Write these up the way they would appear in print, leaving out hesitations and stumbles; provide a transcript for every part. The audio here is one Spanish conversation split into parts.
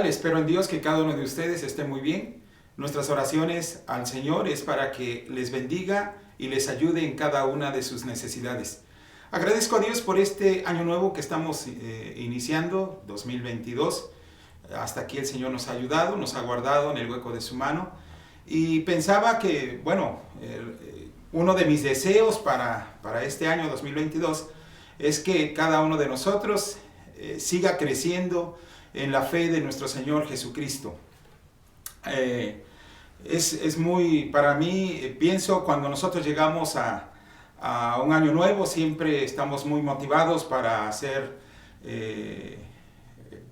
Espero en Dios que cada uno de ustedes esté muy bien. Nuestras oraciones al Señor es para que les bendiga y les ayude en cada una de sus necesidades. Agradezco a Dios por este año nuevo que estamos iniciando, 2022. Hasta aquí el Señor nos ha ayudado, nos ha guardado en el hueco de su mano. Y pensaba que, uno de mis deseos para este año 2022 es que cada uno de nosotros siga creciendo en la fe de nuestro Señor Jesucristo. Es muy, para mí, pienso cuando nosotros llegamos a un año nuevo, siempre estamos muy motivados para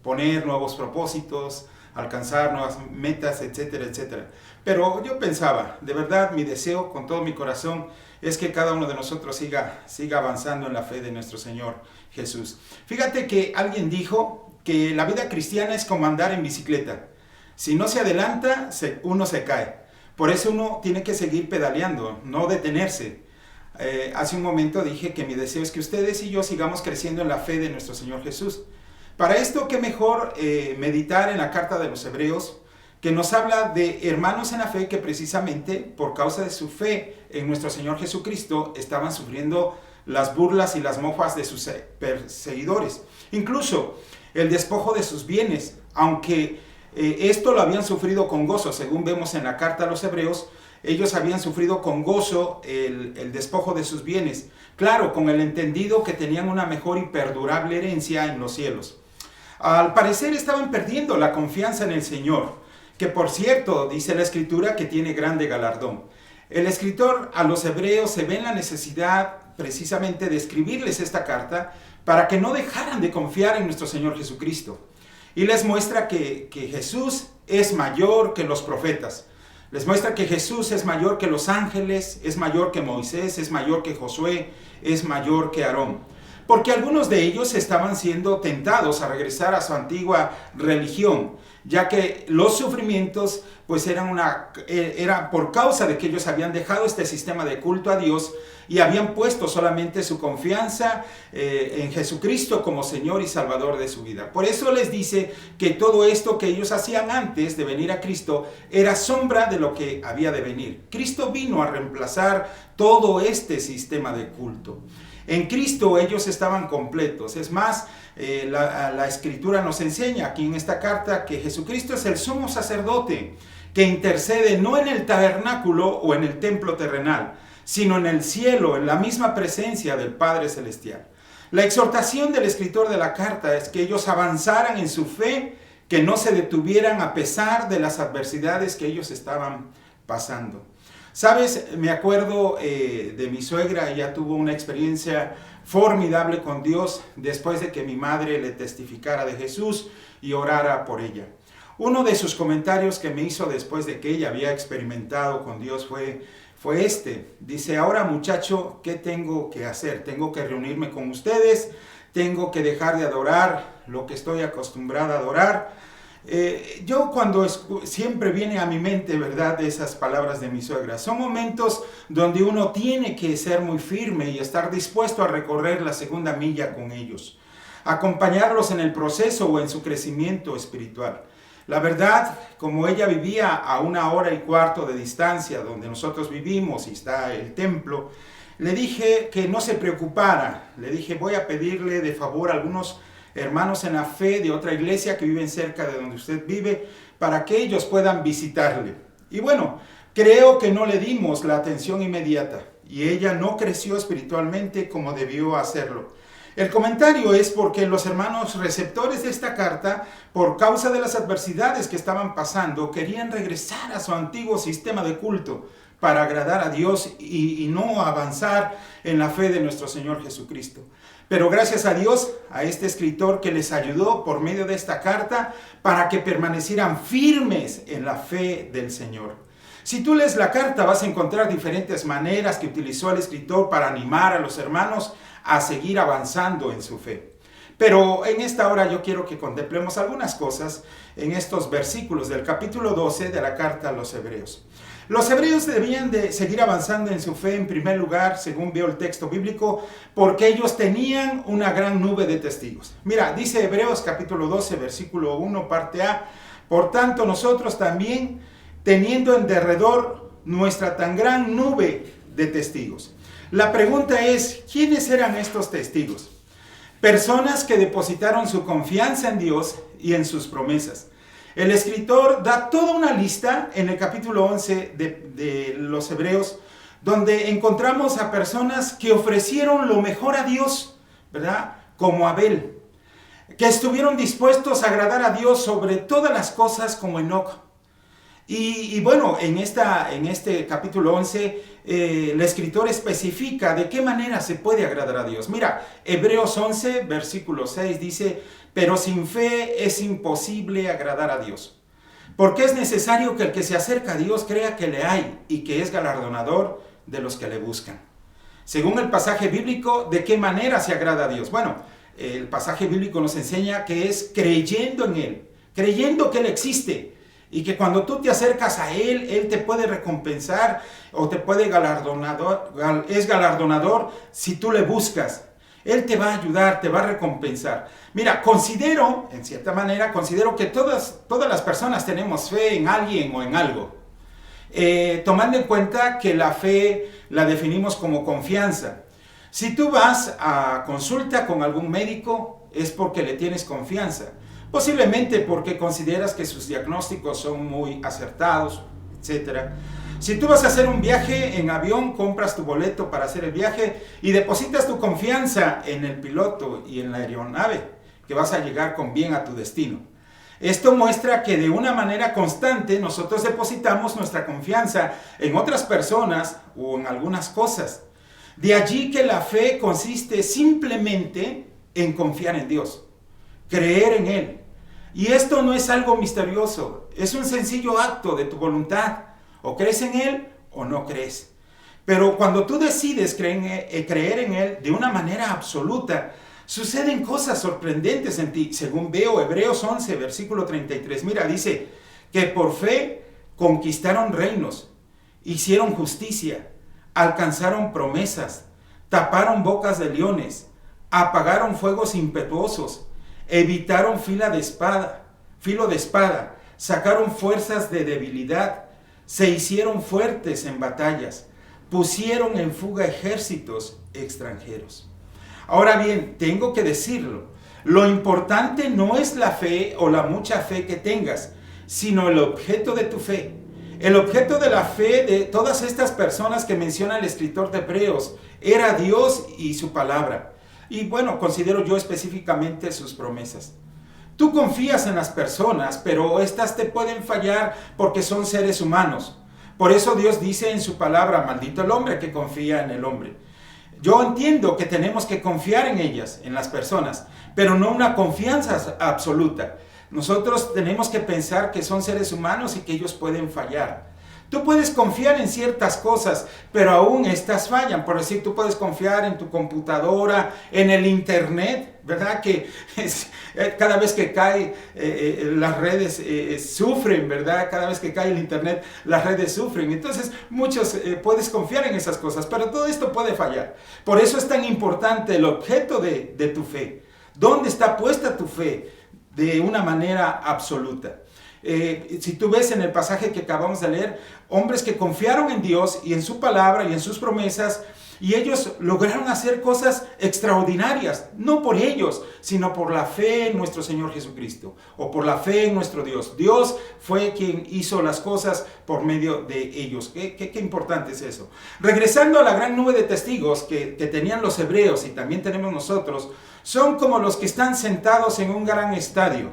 poner nuevos propósitos, alcanzar nuevas metas, etcétera, etcétera. Pero yo pensaba, de verdad, mi deseo con todo mi corazón es que cada uno de nosotros siga avanzando en la fe de nuestro Señor Jesús. Fíjate que alguien dijo que la vida cristiana es como andar en bicicleta. Si no se adelanta, uno se cae. Por eso uno tiene que seguir pedaleando, no detenerse. Hace un momento dije que mi deseo es que ustedes y yo sigamos creciendo en la fe de nuestro Señor Jesús. Para esto, qué mejor meditar en la carta de los Hebreos, que nos habla de hermanos en la fe que precisamente por causa de su fe en nuestro Señor Jesucristo estaban sufriendo las burlas y las mofas de sus perseguidores. Incluso el despojo de sus bienes, aunque esto lo habían sufrido con gozo, según vemos en la carta a los Hebreos, ellos habían sufrido con gozo el despojo de sus bienes, claro, con el entendido que tenían una mejor y perdurable herencia en los cielos. Al parecer estaban perdiendo la confianza en el Señor, que por cierto, dice la Escritura, que tiene grande galardón. El escritor a los Hebreos se ve en la necesidad precisamente de escribirles esta carta para que no dejaran de confiar en nuestro Señor Jesucristo. Y les muestra que Jesús es mayor que los profetas. Les muestra que Jesús es mayor que los ángeles, es mayor que Moisés, es mayor que Josué, es mayor que Aarón. Porque algunos de ellos estaban siendo tentados a regresar a su antigua religión, ya que los sufrimientos pues era por causa de que ellos habían dejado este sistema de culto a Dios y habían puesto solamente su confianza en Jesucristo como Señor y Salvador de su vida. Por eso les dice que todo esto que ellos hacían antes de venir a Cristo era sombra de lo que había de venir. Cristo vino a reemplazar todo este sistema de culto. En Cristo ellos estaban completos. Es más, la Escritura nos enseña aquí en esta carta que Jesucristo es el sumo sacerdote que intercede no en el tabernáculo o en el templo terrenal, sino en el cielo, en la misma presencia del Padre Celestial. La exhortación del escritor de la carta es que ellos avanzaran en su fe, que no se detuvieran a pesar de las adversidades que ellos estaban pasando. Sabes, me acuerdo de mi suegra. Ella tuvo una experiencia formidable con Dios después de que mi madre le testificara de Jesús y orara por ella. Uno de sus comentarios que me hizo después de que ella había experimentado con Dios fue este. Dice: ahora muchacho, ¿qué tengo que hacer? Tengo que reunirme con ustedes, tengo que dejar de adorar lo que estoy acostumbrada a adorar. Yo cuando siempre viene a mi mente, ¿verdad?, de esas palabras de mi suegra. Son momentos donde uno tiene que ser muy firme y estar dispuesto a recorrer la segunda milla con ellos, acompañarlos en el proceso o en su crecimiento espiritual. La verdad, como ella vivía a 1 hora y cuarto de distancia donde nosotros vivimos y está el templo, le dije que no se preocupara. Le dije: voy a pedirle de favor a algunos hermanos en la fe de otra iglesia que viven cerca de donde usted vive, para que ellos puedan visitarle. Y bueno, creo que no le dimos la atención inmediata y ella no creció espiritualmente como debió hacerlo. El comentario es porque los hermanos receptores de esta carta, por causa de las adversidades que estaban pasando, querían regresar a su antiguo sistema de culto para agradar a Dios y no avanzar en la fe de nuestro Señor Jesucristo. Pero gracias a Dios, a este escritor que les ayudó por medio de esta carta para que permanecieran firmes en la fe del Señor. Si tú lees la carta, vas a encontrar diferentes maneras que utilizó el escritor para animar a los hermanos a seguir avanzando en su fe. Pero en esta hora yo quiero que contemplemos algunas cosas en estos versículos del capítulo 12 de la carta a los Hebreos. Los hebreos debían de seguir avanzando en su fe en primer lugar, según veo el texto bíblico, porque ellos tenían una gran nube de testigos. Mira, dice Hebreos capítulo 12, versículo 1, parte A: Por tanto, nosotros también, teniendo en derredor nuestra tan gran nube de testigos. La pregunta es, ¿quiénes eran estos testigos? Personas que depositaron su confianza en Dios y en sus promesas. El escritor da toda una lista en el capítulo 11 de los Hebreos, donde encontramos a personas que ofrecieron lo mejor a Dios, ¿verdad? Como Abel, que estuvieron dispuestos a agradar a Dios sobre todas las cosas como Enoc. Y bueno, en este capítulo 11, el escritor especifica de qué manera se puede agradar a Dios. Mira, Hebreos 11, versículo 6 dice, pero sin fe es imposible agradar a Dios, porque es necesario que el que se acerca a Dios crea que le hay y que es galardonador de los que le buscan. Según el pasaje bíblico, ¿de qué manera se agrada a Dios? Bueno, el pasaje bíblico nos enseña que es creyendo en Él, creyendo que Él existe y que cuando tú te acercas a Él, Él te puede recompensar o te puede es galardonador si tú le buscas. Él te va a ayudar, te va a recompensar. Mira, en cierta manera, considero que todas las personas tenemos fe en alguien o en algo. Tomando en cuenta que la fe la definimos como confianza. Si tú vas a consulta con algún médico, es porque le tienes confianza. Posiblemente porque consideras que sus diagnósticos son muy acertados, etc. Si tú vas a hacer un viaje en avión, compras tu boleto para hacer el viaje y depositas tu confianza en el piloto y en la aeronave, que vas a llegar con bien a tu destino. Esto muestra que de una manera constante nosotros depositamos nuestra confianza en otras personas o en algunas cosas. De allí que la fe consiste simplemente en confiar en Dios, creer en Él. Y esto no es algo misterioso, es un sencillo acto de tu voluntad. O crees en Él o no crees. Pero cuando tú decides creer en Él de una manera absoluta, suceden cosas sorprendentes en ti. Según veo Hebreos 11, versículo 33, mira, dice que por fe conquistaron reinos, hicieron justicia, alcanzaron promesas, taparon bocas de leones, apagaron fuegos impetuosos, evitaron filo de espada, sacaron fuerzas de debilidad, se hicieron fuertes en batallas, pusieron en fuga ejércitos extranjeros. Ahora bien, tengo que decirlo, lo importante no es la fe o la mucha fe que tengas, sino el objeto de tu fe. El objeto de la fe de todas estas personas que menciona el escritor de Hebreos era Dios y su palabra. Y bueno, considero yo específicamente sus promesas. Tú confías en las personas, pero estas te pueden fallar porque son seres humanos. Por eso Dios dice en su palabra, maldito el hombre que confía en el hombre. Yo entiendo que tenemos que confiar en ellas, en las personas, pero no una confianza absoluta. Nosotros tenemos que pensar que son seres humanos y que ellos pueden fallar. Tú puedes confiar en ciertas cosas, pero aún estas fallan. Por decir, tú puedes confiar en tu computadora, en el internet, ¿verdad? Que cada vez que cae las redes sufren, ¿verdad? Cada vez que cae el internet, las redes sufren. Entonces, puedes confiar en esas cosas, pero todo esto puede fallar. Por eso es tan importante el objeto de tu fe. ¿Dónde está puesta tu fe? De una manera absoluta. Si tú ves en el pasaje que acabamos de leer, hombres que confiaron en Dios y en su palabra y en sus promesas, y ellos lograron hacer cosas extraordinarias, no por ellos, sino por la fe en nuestro Señor Jesucristo, o por la fe en nuestro Dios. Dios fue quien hizo las cosas por medio de ellos. Qué importante es eso. Regresando a la gran nube de testigos que tenían los hebreos y también tenemos nosotros, son como los que están sentados en un gran estadio,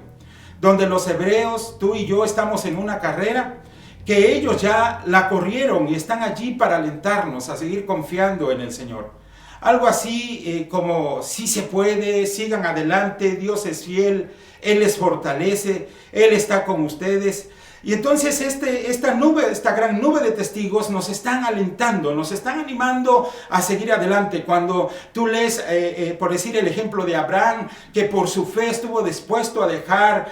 donde los hebreos, tú y yo, estamos en una carrera que ellos ya la corrieron y están allí para alentarnos a seguir confiando en el Señor. Algo así como sí se puede, sigan adelante, Dios es fiel, Él les fortalece, Él está con ustedes. Y entonces esta gran nube de testigos nos están alentando, nos están animando a seguir adelante. Cuando tú lees, por decir el ejemplo de Abraham, que por su fe estuvo dispuesto a dejar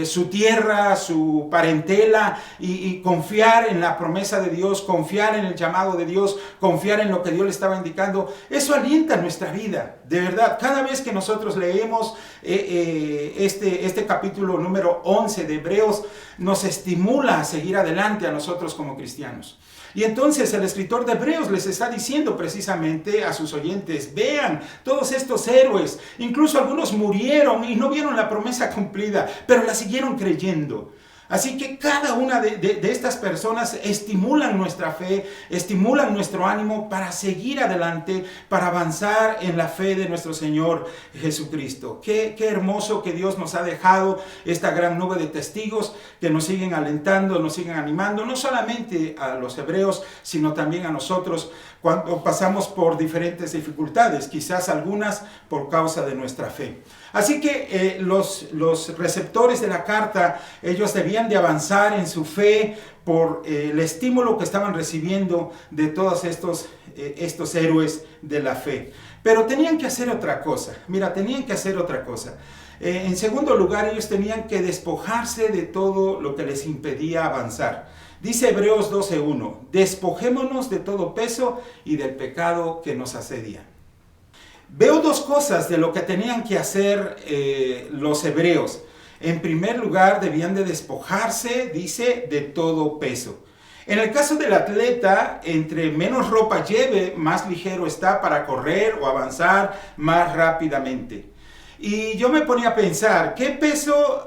su tierra, su parentela y confiar en la promesa de Dios, confiar en el llamado de Dios, confiar en lo que Dios le estaba indicando, eso alienta nuestra vida, de verdad. Cada vez que nosotros leemos este capítulo número 11 de Hebreos, nos estimula a seguir adelante a nosotros como cristianos. Y entonces el escritor de Hebreos les está diciendo precisamente a sus oyentes, vean todos estos héroes, incluso algunos murieron y no vieron la promesa cumplida, pero la siguieron creyendo. Así que cada una de estas personas estimulan nuestra fe, estimulan nuestro ánimo para seguir adelante, para avanzar en la fe de nuestro Señor Jesucristo. Qué hermoso que Dios nos ha dejado esta gran nube de testigos que nos siguen alentando, nos siguen animando, no solamente a los hebreos, sino también a nosotros cuando pasamos por diferentes dificultades, quizás algunas por causa de nuestra fe. Así que los receptores de la carta, ellos debían de avanzar en su fe por el estímulo que estaban recibiendo de todos estos héroes de la fe. Pero tenían que hacer otra cosa. Mira, tenían que hacer otra cosa. En segundo lugar, ellos tenían que despojarse de todo lo que les impedía avanzar. Dice Hebreos 12:1, despojémonos de todo peso y del pecado que nos asedia. Veo dos cosas de lo que tenían que hacer los hebreos. En primer lugar, debían de despojarse, dice, de todo peso. En el caso del atleta, entre menos ropa lleve, más ligero está para correr o avanzar más rápidamente. Y yo me ponía a pensar, ¿qué peso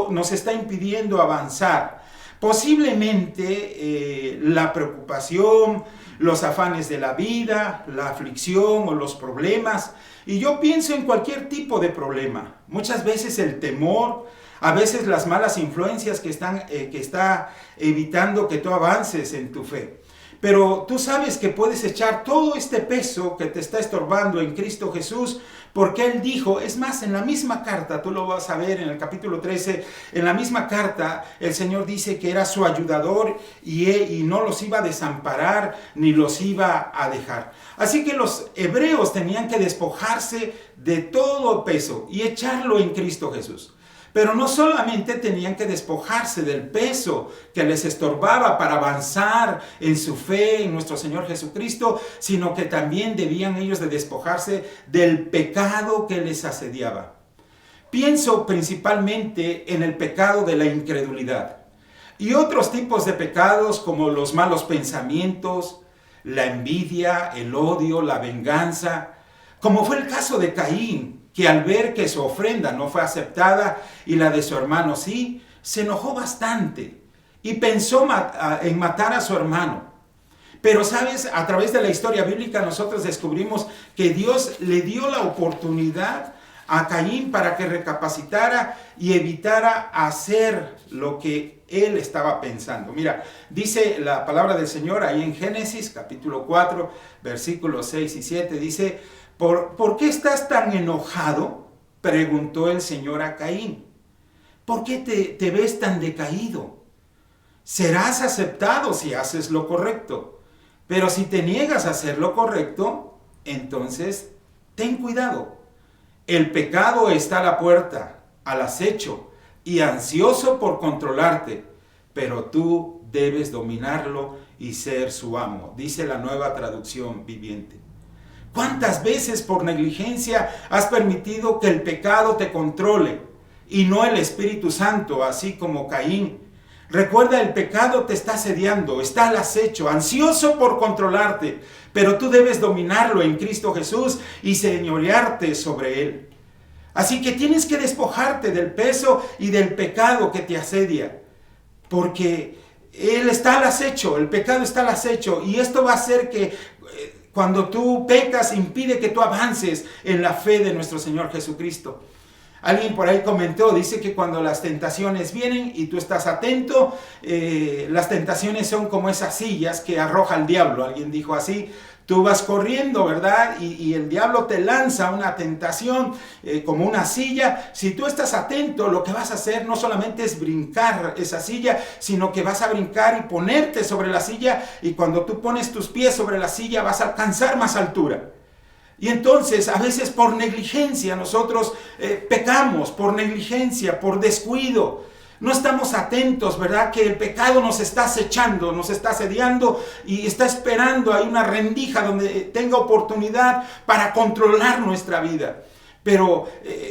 nos está impidiendo avanzar? Posiblemente la preocupación, los afanes de la vida, la aflicción o los problemas. Y yo pienso en cualquier tipo de problema. Muchas veces el temor, a veces las malas influencias que está evitando que tú avances en tu fe. Pero tú sabes que puedes echar todo este peso que te está estorbando en Cristo Jesús, porque Él dijo, es más, en la misma carta, tú lo vas a ver en el capítulo 13, en la misma carta el Señor dice que era su ayudador y no los iba a desamparar ni los iba a dejar. Así que los hebreos tenían que despojarse de todo peso y echarlo en Cristo Jesús. Pero no solamente tenían que despojarse del peso que les estorbaba para avanzar en su fe en nuestro Señor Jesucristo, sino que también debían ellos de despojarse del pecado que les asediaba. Pienso principalmente en el pecado de la incredulidad y otros tipos de pecados como los malos pensamientos, la envidia, el odio, la venganza, como fue el caso de Caín, que al ver que su ofrenda no fue aceptada y la de su hermano sí, se enojó bastante y pensó en matar a su hermano. Pero sabes, a través de la historia bíblica nosotros descubrimos que Dios le dio la oportunidad a Caín para que recapacitara y evitara hacer lo que él estaba pensando. Mira, dice la palabra del Señor ahí en Génesis capítulo 4, versículos 6 y 7, dice: ¿Por qué estás tan enojado?, preguntó el Señor a Caín. ¿Por qué te ves tan decaído? Serás aceptado si haces lo correcto, pero si te niegas a hacer lo correcto, entonces ten cuidado. El pecado está a la puerta, al acecho y ansioso por controlarte, pero tú debes dominarlo y ser su amo, dice la Nueva Traducción Viviente. ¿Cuántas veces por negligencia has permitido que el pecado te controle y no el Espíritu Santo, así como Caín? Recuerda, el pecado te está asediando, está al acecho, ansioso por controlarte, pero tú debes dominarlo en Cristo Jesús y señorearte sobre él. Así que tienes que despojarte del peso y del pecado que te asedia, porque él está al acecho, el pecado está al acecho, y esto va a hacer que cuando tú pecas impide que tú avances en la fe de nuestro Señor Jesucristo. Alguien por ahí comentó, dice que cuando las tentaciones vienen y tú estás atento, las tentaciones son como esas sillas que arroja el diablo. Alguien dijo así, Tú vas corriendo, ¿verdad? Y el diablo te lanza una tentación como una silla. Si tú estás atento, lo que vas a hacer no solamente es brincar esa silla, sino que vas a brincar y ponerte sobre la silla. Y cuando tú pones tus pies sobre la silla, vas a alcanzar más altura. Y entonces, a veces por negligencia, nosotros pecamos, por negligencia, por descuido. No estamos atentos, ¿verdad? Que el pecado nos está acechando, nos está asediando y está esperando. Hay una rendija donde tenga oportunidad para controlar nuestra vida. Pero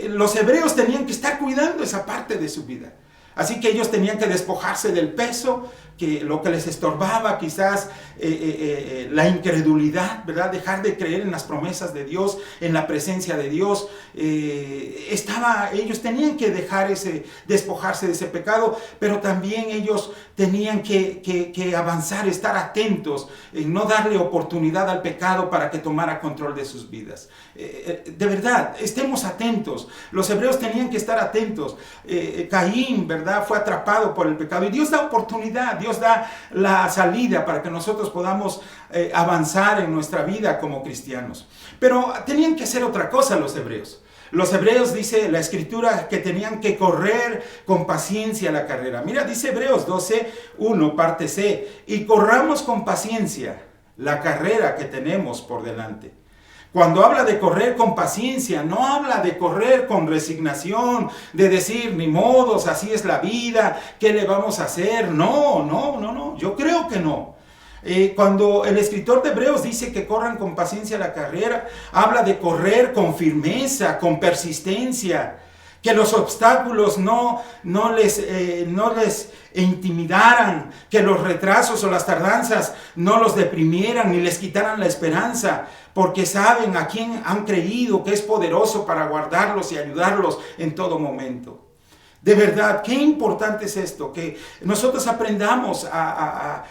los hebreos tenían que estar cuidando esa parte de su vida. Así que ellos tenían que despojarse del peso, que lo que les estorbaba quizás la incredulidad, ¿verdad? Dejar de creer en las promesas de Dios, en la presencia de Dios. Ellos tenían que despojarse de ese pecado, pero también ellos tenían que avanzar, estar atentos, no darle oportunidad al pecado para que tomara control de sus vidas. De verdad, estemos atentos. Los hebreos tenían que estar atentos. Caín, ¿verdad? Fue atrapado por el pecado y Dios da oportunidad, Dios da la salida para que nosotros podamos avanzar en nuestra vida como cristianos. Pero tenían que hacer otra cosa los hebreos. Los hebreos, dice la escritura, que tenían que correr con paciencia la carrera. Mira, dice Hebreos 12:1, parte C, y corramos con paciencia la carrera que tenemos por delante. Cuando habla de correr con paciencia, no habla de correr con resignación, de decir, ni modos, así es la vida, ¿qué le vamos a hacer? No, yo creo que no. Cuando el escritor de Hebreos dice que corran con paciencia la carrera, habla de correr con firmeza, con persistencia, que los obstáculos no les intimidaran, que los retrasos o las tardanzas no los deprimieran ni les quitaran la esperanza, porque saben a quién han creído que es poderoso para guardarlos y ayudarlos en todo momento. De verdad, qué importante es esto, que nosotros aprendamos a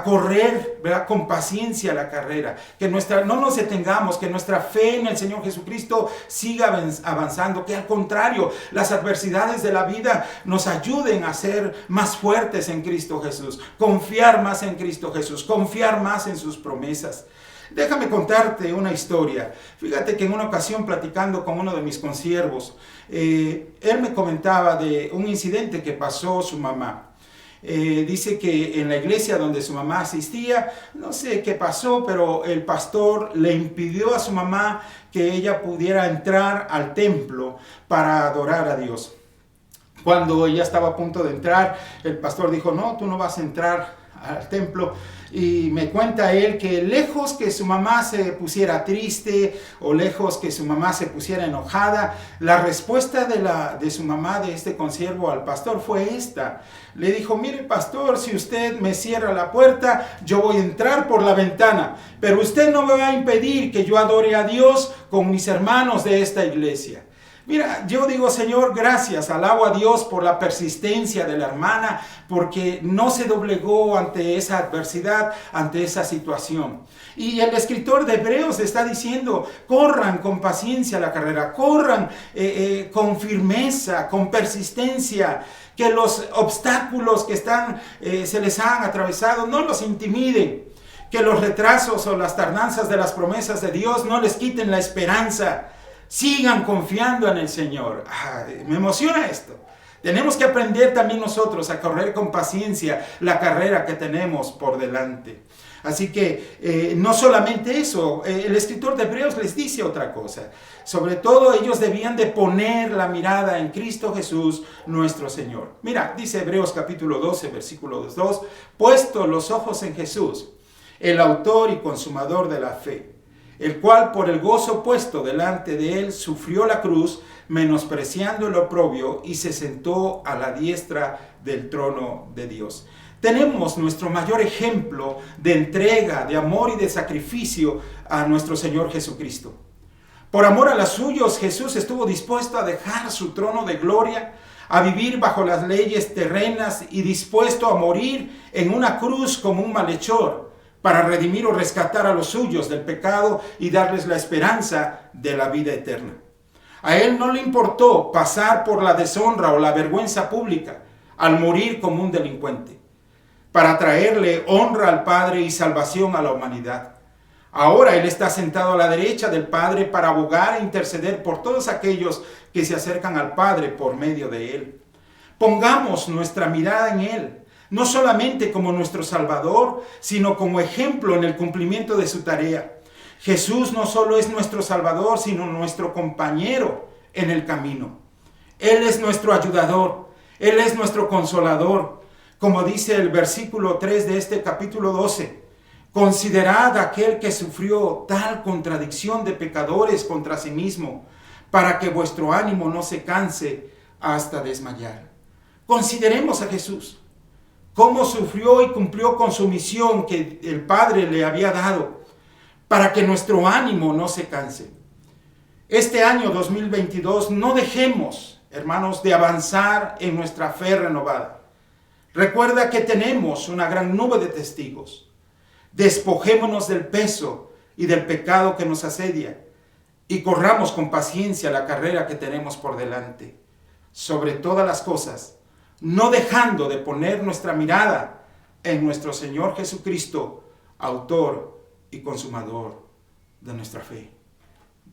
correr, ¿verdad?, con paciencia la carrera, que no nos detengamos, que nuestra fe en el Señor Jesucristo siga avanzando, que al contrario, las adversidades de la vida nos ayuden a ser más fuertes en Cristo Jesús, confiar más en Cristo Jesús, confiar más en sus promesas. Déjame contarte una historia. Fíjate que en una ocasión, platicando con uno de mis consiervos, él me comentaba de un incidente que pasó su mamá. Dice que en la iglesia donde su mamá asistía, no sé qué pasó, pero el pastor le impidió a su mamá que ella pudiera entrar al templo para adorar a Dios. Cuando ella estaba a punto de entrar, el pastor dijo, no, tú no vas a entrar al templo. Y me cuenta él que lejos que su mamá se pusiera triste o lejos que su mamá se pusiera enojada, la respuesta de su mamá, de este consiervo al pastor, fue esta. Le dijo, mire pastor, si usted me cierra la puerta, yo voy a entrar por la ventana, pero usted no me va a impedir que yo adore a Dios con mis hermanos de esta iglesia. Mira, yo digo, Señor, gracias, alabo a Dios por la persistencia de la hermana, porque no se doblegó ante esa adversidad, ante esa situación. Y el escritor de Hebreos está diciendo, corran con paciencia la carrera, corran con firmeza, con persistencia, que los obstáculos que se les han atravesado no los intimiden, que los retrasos o las tardanzas de las promesas de Dios no les quiten la esperanza. Sigan confiando en el Señor. Me emociona esto. Tenemos que aprender también nosotros a correr con paciencia la carrera que tenemos por delante. Así que no solamente eso, el escritor de Hebreos les dice otra cosa. Sobre todo ellos debían de poner la mirada en Cristo Jesús, nuestro Señor. Mira, dice Hebreos capítulo 12, versículo 2, puesto los ojos en Jesús, el autor y consumador de la fe, el cual por el gozo puesto delante de él sufrió la cruz, menospreciando el oprobio, y se sentó a la diestra del trono de Dios. Tenemos nuestro mayor ejemplo de entrega, de amor y de sacrificio a nuestro Señor Jesucristo. Por amor a los suyos, Jesús estuvo dispuesto a dejar su trono de gloria, a vivir bajo las leyes terrenas y dispuesto a morir en una cruz como un malhechor, para redimir o rescatar a los suyos del pecado y darles la esperanza de la vida eterna. A él no le importó pasar por la deshonra o la vergüenza pública al morir como un delincuente, para traerle honra al Padre y salvación a la humanidad. Ahora Él está sentado a la derecha del Padre para abogar e interceder por todos aquellos que se acercan al Padre por medio de Él. Pongamos nuestra mirada en Él, no solamente como nuestro Salvador, sino como ejemplo en el cumplimiento de su tarea. Jesús no solo es nuestro Salvador, sino nuestro compañero en el camino. Él es nuestro ayudador, Él es nuestro consolador. Como dice el versículo 3 de este capítulo 12, considerad aquel que sufrió tal contradicción de pecadores contra sí mismo, para que vuestro ánimo no se canse hasta desmayar. Consideremos a Jesús, cómo sufrió y cumplió con su misión que el Padre le había dado, para que nuestro ánimo no se canse. Este año 2022 no dejemos, hermanos, de avanzar en nuestra fe renovada. Recuerda que tenemos una gran nube de testigos. Despojémonos del peso y del pecado que nos asedia y corramos con paciencia la carrera que tenemos por delante. Sobre todas las cosas, no dejando de poner nuestra mirada en nuestro Señor Jesucristo, autor y consumador de nuestra fe.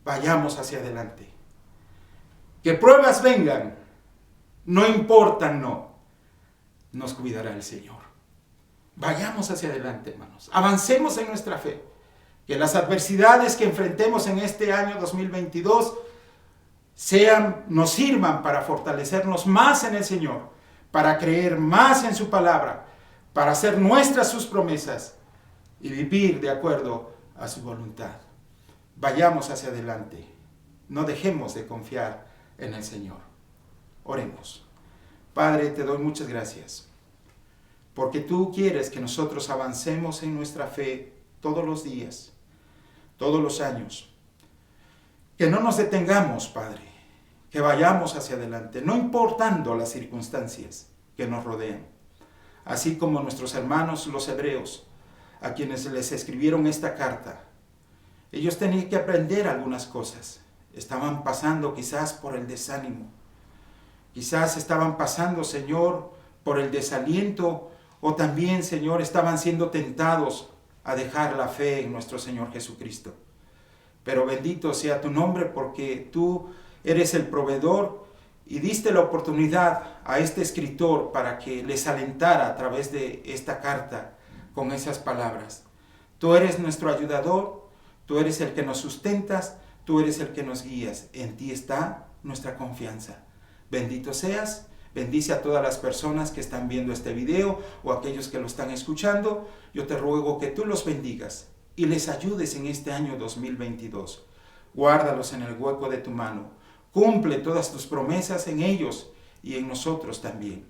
Vayamos hacia adelante. Que pruebas vengan, no importan, no. Nos cuidará el Señor. Vayamos hacia adelante, hermanos. Avancemos en nuestra fe. Que las adversidades que enfrentemos en este año 2022 nos sirvan para fortalecernos más en el Señor, para creer más en su palabra, para hacer nuestras sus promesas y vivir de acuerdo a su voluntad. Vayamos hacia adelante. No dejemos de confiar en el Señor. Oremos. Padre, te doy muchas gracias, porque tú quieres que nosotros avancemos en nuestra fe todos los días, todos los años. Que no nos detengamos, Padre, que vayamos hacia adelante, no importando las circunstancias que nos rodean. Así como nuestros hermanos los hebreos, a quienes les escribieron esta carta, ellos tenían que aprender algunas cosas. Estaban pasando quizás por el desánimo. Quizás estaban pasando, Señor, por el desaliento, o también, Señor, estaban siendo tentados a dejar la fe en nuestro Señor Jesucristo. Pero bendito sea tu nombre, porque tú eres el proveedor y diste la oportunidad a este escritor para que les alentara a través de esta carta con esas palabras. Tú eres nuestro ayudador, tú eres el que nos sustentas, tú eres el que nos guías. En ti está nuestra confianza. Bendito seas, bendice a todas las personas que están viendo este video o aquellos que lo están escuchando. Yo te ruego que tú los bendigas y les ayudes en este año 2022. Guárdalos en el hueco de tu mano. Cumple todas tus promesas en ellos y en nosotros también.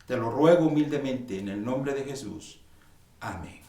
Te lo ruego humildemente en el nombre de Jesús. Amén.